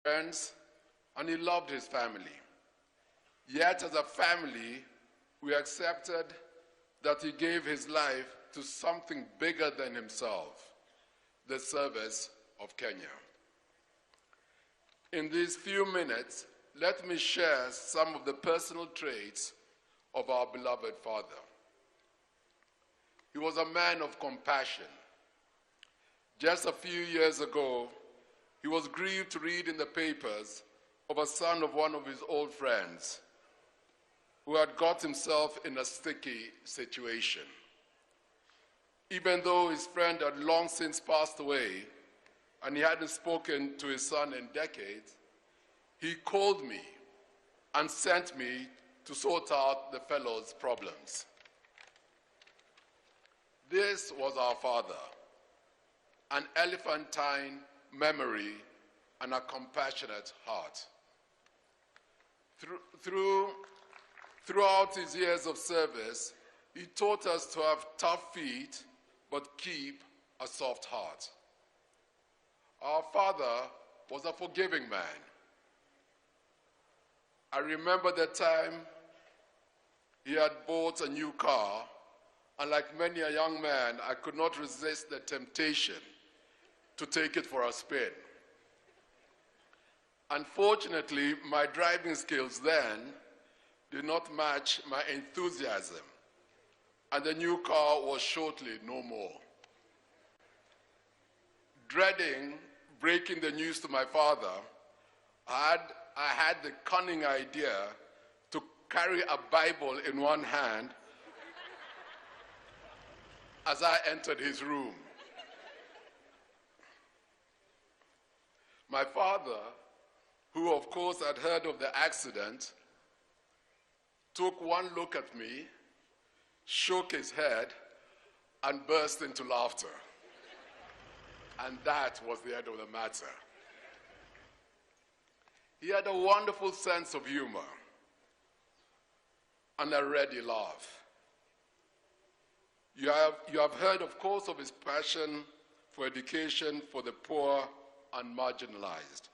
friends, and he loved his family. Yet, as a family, we accepted that he gave his life to something bigger than himself, the service of Kenya. In these few minutes, let me share some of the personal traits of our beloved father. He was a man of compassion. Just a few years ago, he was grieved to read in the papers of a son of one of his old friends who had got himself in a sticky situation. Even though his friend had long since passed away and he hadn't spoken to his son in decades, he called me and sent me to sort out the fellow's problems. This was our father, an elephantine memory and a compassionate heart. Throughout his years of service, he taught us to have tough feet but keep a soft heart. Our father was a forgiving man. I remember the time he had bought a new car, and like many a young man, I could not resist the temptation to take it for a spin. Unfortunately, my driving skills then did not match my enthusiasm, and the new car was shortly no more. Dreading breaking the news to my father, I had the cunning idea to carry a Bible in one hand as I entered his room. My father, who of course had heard of the accident, took one look at me, shook his head, and burst into laughter. And that was the end of the matter. He had a wonderful sense of humor and a ready laugh. You have heard, of course, of his passion for education for the poor and marginalized,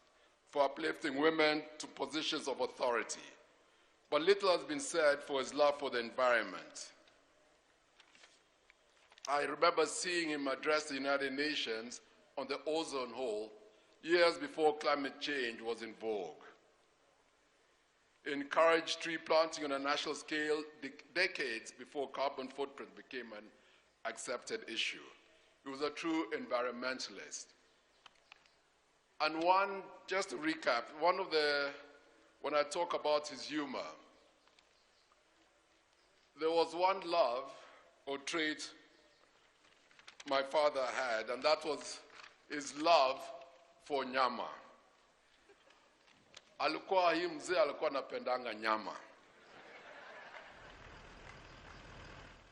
for uplifting women to positions of authority. But little has been said for his love for the environment. I remember seeing him address the United Nations on the ozone hole years before climate change was in vogue. He encouraged tree planting on a national scale decades before carbon footprint became an accepted issue. He was a true environmentalist. And just to recap, when I talk about his humor, there was one love or trait my father had, and that was his love for nyama. Hii mzee alikuwa anapendanga nyama.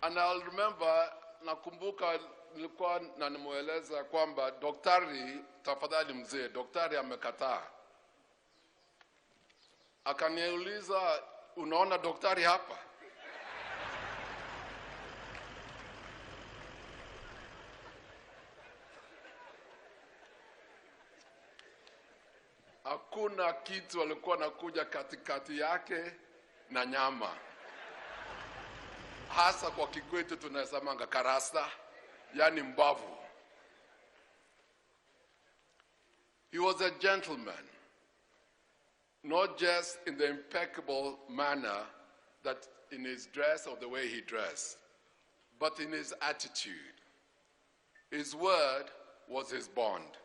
And I'll remember, nakumbuka nilikuwa nanimueleza kwamba daktari, tafadhali mzee, daktari amekataa. Akaniuliza, unaona daktari hapa? Hakuna kitu alikuwa anakuja katikati yake na nyama. Hasa kwa Kikwetu tunasemanga karasta, yani mbavu. He was a gentleman, not just in the impeccable manner that in his dress or the way he dressed, but in his attitude. His word was his bond.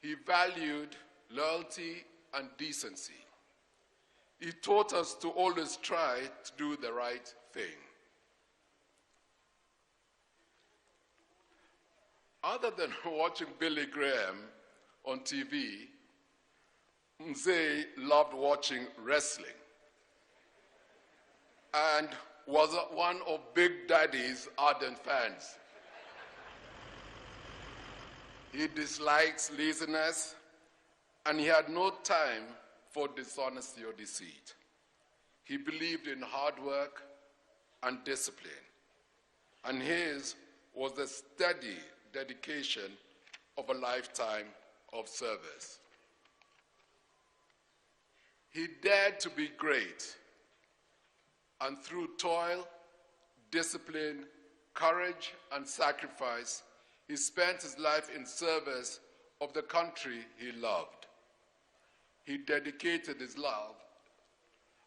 He valued loyalty and decency. He taught us to always try to do the right thing. Other than watching Billy Graham on TV, Mzee loved watching wrestling and was one of Big Daddy's ardent fans. He dislikes laziness, and he had no time for dishonesty or deceit. He believed in hard work and discipline, and his was the steady dedication of a lifetime of service. He dared to be great, and through toil, discipline, courage, and sacrifice, he spent his life in service of the country he loved. He dedicated his love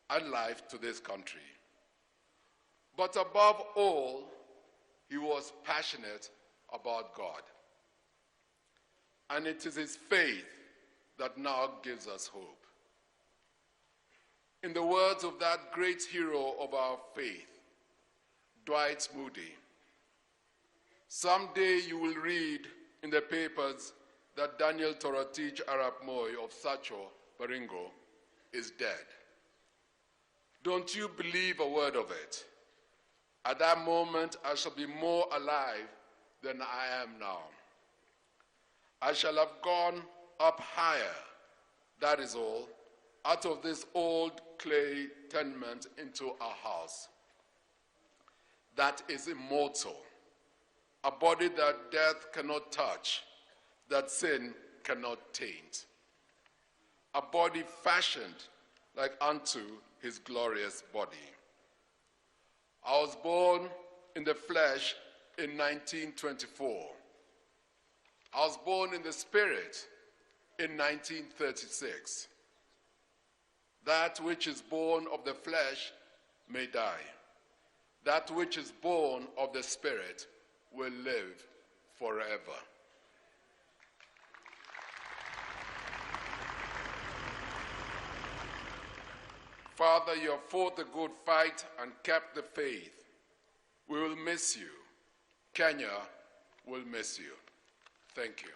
and life to this country. But above all, he was passionate about God. And it is his faith that now gives us hope. In the words of that great hero of our faith, Dwight Moody, someday you will read in the papers that Daniel Torotich Arap Moi of Sacho, Baringo, is dead. Don't you believe a word of it? At that moment, I shall be more alive than I am now. I shall have gone up higher, that is all, out of this old clay tenement into a house that is immortal, a body that death cannot touch, that sin cannot taint, a body fashioned like unto his glorious body. I was born in the flesh in 1924. I was born in the spirit in 1936. That which is born of the flesh may die. That which is born of the spirit will live forever. Father, you have fought the good fight and kept the faith. We will miss you. Kenya will miss you. Thank you.